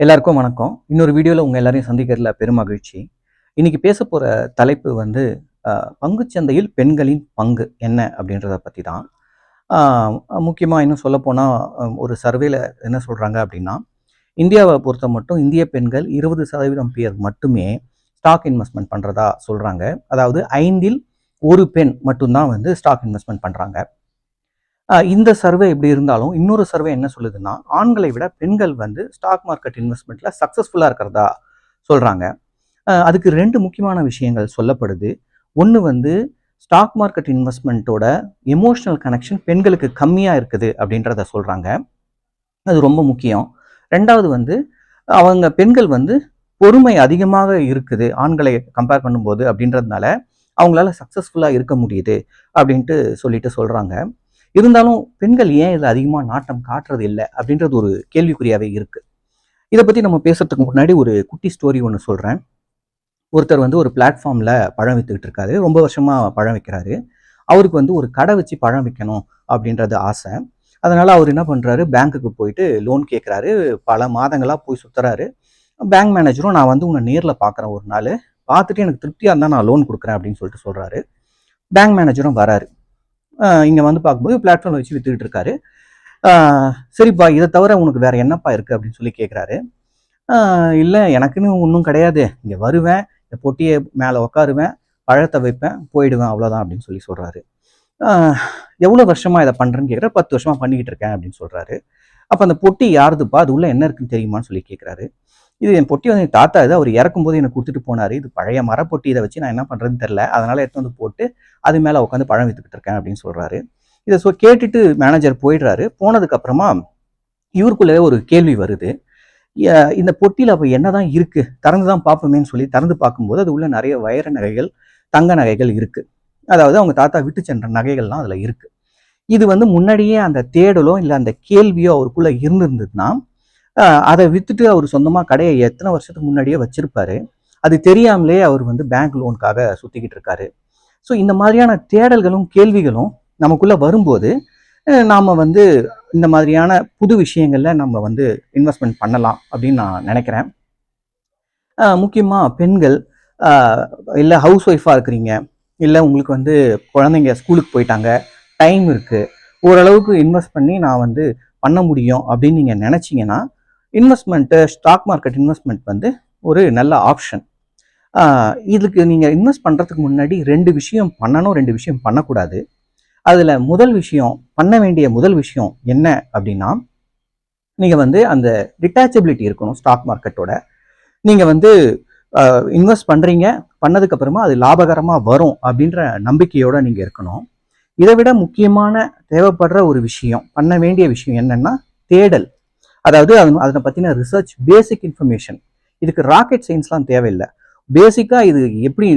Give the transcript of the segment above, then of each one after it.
எல்லாருக்கும் வணக்கம். இன்னொரு வீடியோவில் உங்கள் எல்லாரையும் சந்திக்கிறதுல பெருமகிழ்ச்சி. இன்னைக்கு பேச போகிற தலைப்பு வந்து பங்குச்சந்தையில் பெண்களின் பங்கு என்ன அப்படின்றத பற்றி தான். முக்கியமாக இன்னும் சொல்லப்போனால் ஒரு சர்வேல என்ன சொல்கிறாங்க அப்படின்னா, இந்தியாவை பொறுத்த மட்டும் இந்திய பெண்கள் 20% பேர் மட்டுமே ஸ்டாக் இன்வெஸ்ட்மெண்ட் பண்ணுறதா சொல்கிறாங்க. அதாவது 5இல் 1 பெண் மட்டும்தான் வந்து ஸ்டாக் இன்வெஸ்ட்மெண்ட் பண்ணுறாங்க. இந்த சர்வே எப்படி இருந்தாலும் இன்னொரு சர்வே என்ன சொல்லுதுன்னா, ஆண்களை விட பெண்கள் வந்து ஸ்டாக் மார்க்கெட் இன்வெஸ்ட்மெண்ட்ல சக்ஸஸ்ஃபுல்லாக இருக்கிறதா சொல்கிறாங்க. அதுக்கு 2 முக்கியமான விஷயங்கள் சொல்லப்படுது. ஒன்று வந்து ஸ்டாக் மார்க்கெட் இன்வெஸ்ட்மெண்ட்டோட எமோஷனல் கனெக்ஷன் பெண்களுக்கு கம்மியாக இருக்குது அப்படின்றத சொல்கிறாங்க. அது ரொம்ப முக்கியம். 2வது வந்து அவங்க பெண்கள் வந்து பொறுமை அதிகமாக இருக்குது ஆண்களை கம்பேர் பண்ணும்போது அப்படின்றதுனால அவங்களால சக்ஸஸ்ஃபுல்லாக இருக்க முடியுது அப்படின்ட்டு சொல்லிட்டு சொல்கிறாங்க. இருந்தாலும் பெண்கள் ஏன் இதில் அதிகமாக நாட்டம் காட்டுறது இல்லை அப்படின்றது ஒரு கேள்விக்குறியாகவே இருக்குது. இதை பற்றி நம்ம பேசுறதுக்கு முன்னாடி ஒரு குட்டி ஸ்டோரி ஒன்று சொல்கிறேன். ஒருத்தர் வந்து ஒரு பிளாட்ஃபார்மில் பழம் விற்றுக்கிட்டு இருக்காரு. ரொம்ப வருஷமாக பழம் விற்கிறாரு. அவருக்கு வந்து ஒரு கடை வச்சு பழம் விற்கணும் அப்படின்றது ஆசை. அதனால் அவர் என்ன பண்ணுறாரு, பேங்க்குக்கு போயிட்டு லோன் கேட்குறாரு. பல மாதங்களாக போய் சுற்றுறாரு. பேங்க் மேனேஜரும் நான் வந்து உன்னை நேரில் பார்க்குறேன், ஒரு நாள் பார்த்துட்டு எனக்கு திருப்தியாக இருந்தால் நான் லோன் கொடுக்குறேன் அப்படின்னு சொல்லிட்டு சொல்கிறாரு. பேங்க் மேனேஜரும் வராரு. இங்கே வந்து பார்க்கும்போது பிளாட்ஃபார்ம் வச்சு விற்றுக்கிட்டு இருக்காரு. சரிப்பா, இதை தவிர உனக்கு வேறு என்னப்பா இருக்குது அப்படின்னு சொல்லி கேட்குறாரு. இல்லை, எனக்குன்னு ஒன்றும் கிடையாது, இங்கே வருவேன், இந்த பொட்டியை மேலே உட்காருவேன், பழத்தை வைப்பேன், போயிடுவேன், அவ்வளோதான் அப்படின்னு சொல்லி சொல்கிறாரு. எவ்வளோ வருஷமாக இதை பண்ணுறேன்னு கேட்குற. 10 வருஷமாக பண்ணிக்கிட்டு இருக்கேன் அப்படின்னு சொல்கிறாரு. அப்போ அந்த பொட்டி யாருதுப்பா, அது உள்ளே என்ன இருக்குன்னு தெரியுமான்னு சொல்லி கேட்குறாரு. இது என் பொட்டி வந்து என் தாத்தா, இது அவர் இறக்கும்போது எனக்கு கொடுத்துட்டு போனார், இது பழைய மரப்பொட்டி, இதை வச்சு நான் என்ன பண்ணுறதுன்னு தெரில, அதனால் எடுத்து வந்து போட்டு அது மேலே உட்காந்து பழம் விற்றுக்கிட்டு இருக்கேன் அப்படின்னு சொல்கிறாரு. இதை கேட்டுட்டு மேனேஜர் போயிடுறாரு. போனதுக்கப்புறமா இவருக்குள்ளே ஒரு கேள்வி வருது. இந்த பொட்டியில் அப்போ என்ன தான் இருக்குது, திறந்து தான் பார்ப்போமேன்னு சொல்லி திறந்து பார்க்கும்போது அது உள்ள நிறைய வைர நகைகள், தங்க நகைகள் இருக்குது. அதாவது அவங்க தாத்தா விட்டு சென்ற நகைகள்லாம் அதில் இருக்குது. இது வந்து முன்னாடியே அந்த தேடலோ இல்லை அந்த கேள்வியோ அவருக்குள்ளே இருந்திருந்ததுன்னா அதை விற்றுட்டு அவர் சொந்தமாக கடையை எத்தனை வருஷத்துக்கு முன்னாடியே வச்சிருப்பாரு. அது தெரியாமலே அவர் வந்து பேங்க் லோனுக்காக சுற்றிக்கிட்டு இருக்காரு. ஸோ இந்த மாதிரியான தேடல்களும் கேள்விகளும் நமக்குள்ளே வரும்போது நாம் வந்து இந்த மாதிரியான புது விஷயங்களில் நம்ம வந்து இன்வெஸ்ட்மெண்ட் பண்ணலாம் அப்படின்னு நான் நினைக்கிறேன். முக்கியமாக பெண்கள் இல்லை ஹவுஸ் ஒய்ஃபாக இருக்கிறீங்க, இல்லை உங்களுக்கு வந்து குழந்தைங்க ஸ்கூலுக்கு போயிட்டாங்க, டைம் இருக்குது, ஓரளவுக்கு இன்வெஸ்ட் பண்ணி நான் வந்து பண்ண முடியும் அப்படின்னு நீங்கள் நினச்சிங்கன்னா இன்வெஸ்ட்மெண்ட்டு, ஸ்டாக் மார்க்கெட் இன்வெஸ்ட்மெண்ட் வந்து ஒரு நல்ல ஆப்ஷன். இதுக்கு நீங்கள் இன்வெஸ்ட் பண்ணுறதுக்கு முன்னாடி 2 விஷயம் பண்ணணும், 2 விஷயம் பண்ணக்கூடாது. அதில் முதல் விஷயம், பண்ண வேண்டிய முதல் விஷயம் என்ன அப்படின்னா, நீங்கள் வந்து அந்த டிட்டாச்சபிலிட்டி இருக்கணும் ஸ்டாக் மார்க்கெட்டோட. நீங்கள் வந்து இன்வெஸ்ட் பண்ணுறீங்க, பண்ணதுக்கப்புறமா அது லாபகரமாக வரும் அப்படின்ற நம்பிக்கையோடு நீங்கள் இருக்கணும். இதை விட முக்கியமான தேவைப்படுற ஒரு விஷயம், பண்ண வேண்டிய விஷயம் என்னன்னா தேடல். அதாவது அதை பற்றின ரிசர்ச், பேசிக் இன்ஃபர்மேஷன். இதுக்கு ராக்கெட் சயின்ஸ்லாம் தேவையில்லை. பேசிக்காக இது எப்படி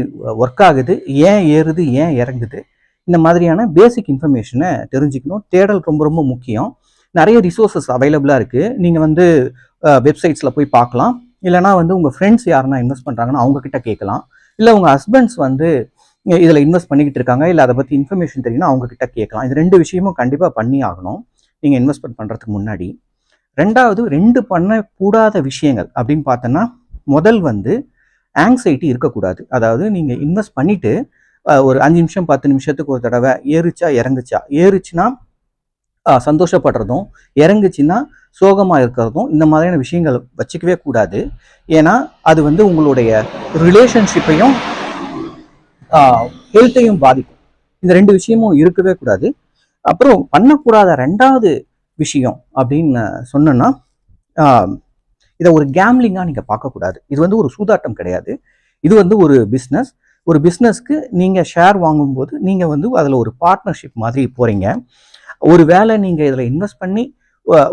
ஒர்க் ஆகுது, ஏன் ஏறுது, ஏன் இறங்குது, இந்த மாதிரியான பேசிக் இன்ஃபர்மேஷனை தெரிஞ்சுக்கணும். தேடல் ரொம்ப ரொம்ப முக்கியம். நிறைய ரிசோர்ஸஸ் அவைலபிளாக இருக்குது. நீங்கள் வந்து வெப்சைட்ஸில் போய் பார்க்கலாம். இல்லைனா வந்து உங்கள் ஃப்ரெண்ட்ஸ் யாருன்னா இன்வெஸ்ட் பண்ணுறாங்கன்னா அவங்கக்கிட்ட கேட்கலாம். இல்லை உங்கள் ஹஸ்பண்ட்ஸ் வந்து இதில் இன்வெஸ்ட் பண்ணிக்கிட்டு இருக்காங்க, இல்லை அதை பற்றி இன்ஃபர்மேஷன் தெரியும்னா அவங்கக்கிட்ட கேட்கலாம். இது 2 விஷயமும் கண்டிப்பாக பண்ணி ஆகணும் நீங்கள் இன்வெஸ்ட்மெண்ட் பண்ணுறதுக்கு முன்னாடி. 2வது, 2 பண்ணக்கூடாத விஷயங்கள் அப்படின்னு பார்த்தோன்னா, முதல் வந்து ஆங்ஸைட்டி இருக்கக்கூடாது. அதாவது நீங்கள் இன்வெஸ்ட் பண்ணிவிட்டு ஒரு 5 நிமிஷம் 10 நிமிஷத்துக்கு ஒரு தடவை ஏறுச்சா இறங்குச்சா, ஏறுச்சுன்னா சந்தோஷப்படுறதும், இறங்குச்சுன்னா சோகமாக இருக்கிறதும், இந்த மாதிரியான விஷயங்கள் வச்சுக்கவே கூடாது. ஏன்னா அது வந்து உங்களுடைய ரிலேஷன்ஷிப்பையும் ஹெல்த்தையும் பாதிக்கும். இந்த 2 விஷயமும் இருக்கவே கூடாது. அப்புறம் பண்ணக்கூடாத 2வது விஷயம் அப்படின்னு சொன்னோன்னா, இதை ஒரு கேம்லிங்காக நீங்கள் பார்க்கக்கூடாது. இது வந்து ஒரு சூதாட்டம் கிடையாது. இது வந்து ஒரு பிஸ்னஸ். ஒரு பிஸ்னஸ்க்கு நீங்கள் ஷேர் வாங்கும்போது நீங்கள் வந்து அதில் ஒரு பார்ட்னர்ஷிப் மாதிரி போகிறீங்க. ஒரு வேளை நீங்கள் இதில் இன்வெஸ்ட் பண்ணி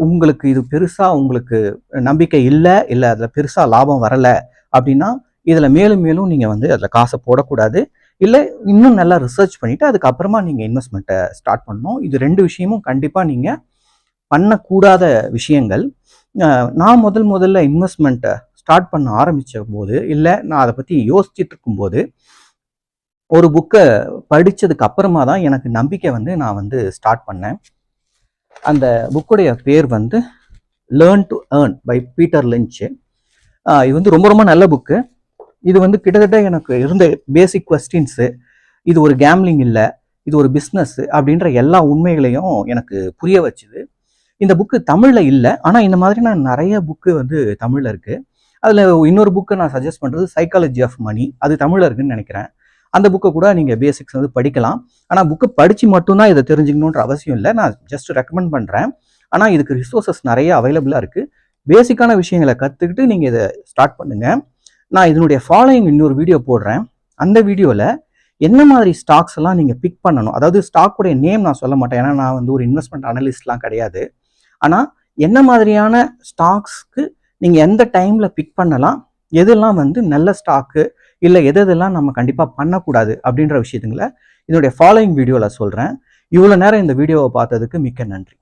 உங்களுக்கு இது பெருசாக உங்களுக்கு நம்பிக்கை இல்லை, இல்லை அதில் பெருசாக லாபம் வரலை அப்படின்னா இதில் மேலும் மேலும் நீங்கள் வந்து அதில் காசை போடக்கூடாது. இல்லை இன்னும் நல்லா ரிசர்ச் பண்ணிவிட்டு அதுக்கப்புறமா நீங்கள் இன்வெஸ்ட்மெண்ட்டை ஸ்டார்ட் பண்ணணும். இது 2 விஷயமும் கண்டிப்பாக நீங்கள் பண்ணக்கூடாத விஷயங்கள். நான் முதல்ல இன்வெஸ்ட்மெண்ட்டை ஸ்டார்ட் பண்ண ஆரம்பித்த போது, இல்லை நான் அதை பற்றி யோசிச்சுட்டு இருக்கும்போது, ஒரு புக்கை படித்ததுக்கு அப்புறமா தான் எனக்கு நம்பிக்கை வந்து நான் வந்து ஸ்டார்ட் பண்ணேன். அந்த புக்குடைய பேர் வந்து learn to earn by Peter Lynch. இது வந்து ரொம்ப ரொம்ப நல்ல புக்கு. இது வந்து கிட்டத்தட்ட எனக்கு இருந்த பேசிக் கொஸ்டின்ஸு, இது ஒரு கேம்லிங் இல்லை, இது ஒரு பிஸ்னஸ் அப்படின்ற எல்லா உண்மைகளையும் எனக்கு புரிய வச்சுது. இந்த புக்கு தமிழில் இல்லை, ஆனால் இந்த மாதிரி நான் நிறைய புக்கு வந்து தமிழில் இருக்குது. அதில் இன்னொரு புக்கை நான் சஜஸ்ட் பண்ணுறது சைக்காலஜி ஆஃப் மணி, அது தமிழில் இருக்குன்னு நினைக்கிறேன். அந்த புக்கை கூட நீங்கள் பேசிக்ஸ் வந்து படிக்கலாம். ஆனால் புக்கை படித்து மட்டும்தான் இதை தெரிஞ்சுக்கணுன்ற அவசியம் இல்லை, நான் ஜஸ்ட் ரெக்கமெண்ட் பண்ணுறேன். ஆனால் இதுக்கு ரிசோர்ஸஸ் நிறைய அவைலபிளாக இருக்குது. பேசிக்கான விஷயங்களை கற்றுக்கிட்டு நீங்கள் இதை ஸ்டார்ட் பண்ணுங்கள். நான் இதனுடைய ஃபாலோயிங் இன்னொரு வீடியோ போடுறேன். அந்த வீடியோவில் என்ன மாதிரி ஸ்டாக்ஸ் எல்லாம் நீங்கள் பிக் பண்ணணும், அதாவது ஸ்டாக்குடைய நேம் நான் சொல்ல மாட்டேன், ஏன்னா நான் வந்து ஒரு இன்வெஸ்ட்மெண்ட் அனலிஸ்ட்லாம் கிடையாது. ஆனால் என்ன மாதிரியான ஸ்டாக்ஸ்க்கு நீங்கள் எந்த டைமில் பிக் பண்ணலாம், எதெல்லாம் வந்து நல்ல ஸ்டாக்கு, இல்லை எதெல்லாம் நம்ம கண்டிப்பாக பண்ணக்கூடாது அப்படின்ற விஷயத்துங்களை இதனுடைய ஃபாலோயிங் வீடியோவில் சொல்கிறேன். இவ்வளோ நேரம் இந்த வீடியோவை பார்த்ததுக்கு மிக்க நன்றி.